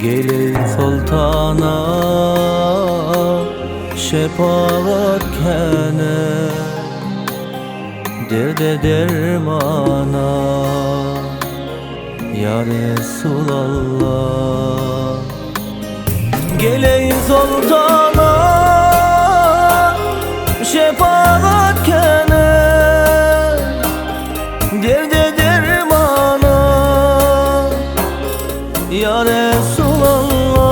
Gelin sultana şefaat kene, derde dermana ya Resulallah. Gelin sultana şefaat kene, derde dermana ya Resulallah,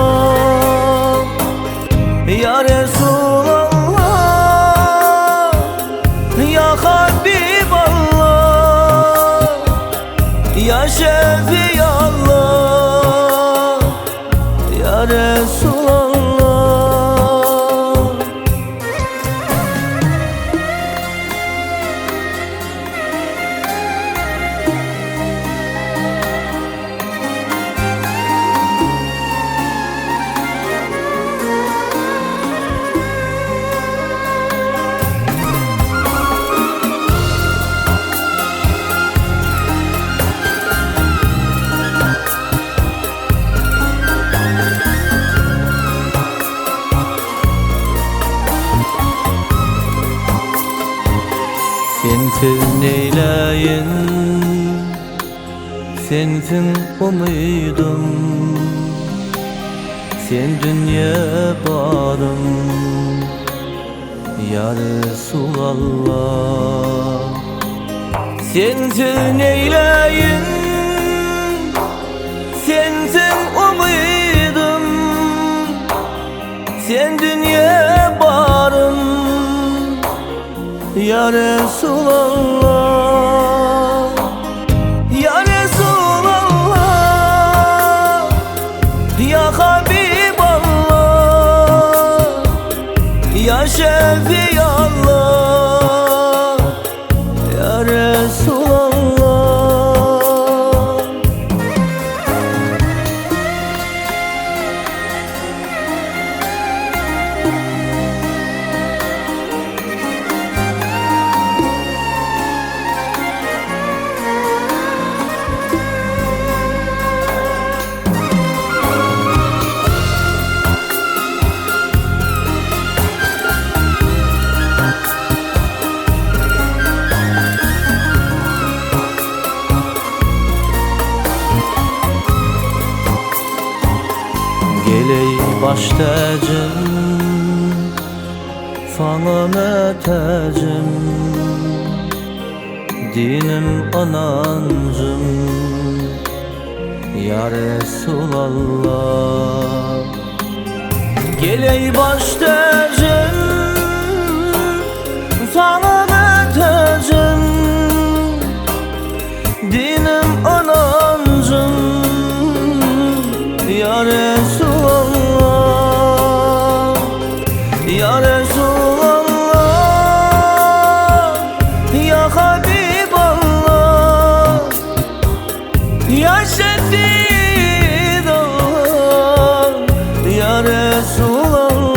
ya Resulallah, ya Habiballah, ya Şefiyallah, ya Resulallah. Sensin neyleyim, sensin umudum, sen dünya barım ya Resulallah. Sensin neyleyim, sensin umudum, sen dünya barım ya Resulallah, ya Resulallah, ya Habiballah, ya Şefiyallah, ya Resulallah. Geley baş tacım, sana metacım, dinim anancım ya Resulallah. Geley baş tacım, sana metacım, dinim anancım ya Resulallah, ya Resulallah, ya Habiballah, ya Şefidallah, ya Resulallah,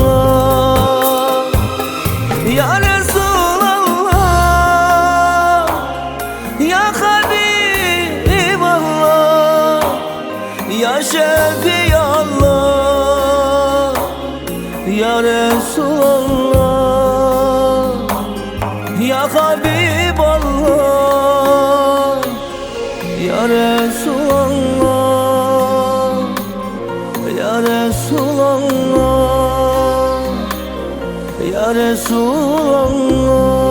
ya Resulallah, ya Habiballah, ya Şefiyallah, ya Resulallah, ya Habiballah, ya Resulallah, ya Resulallah, ya Resulallah.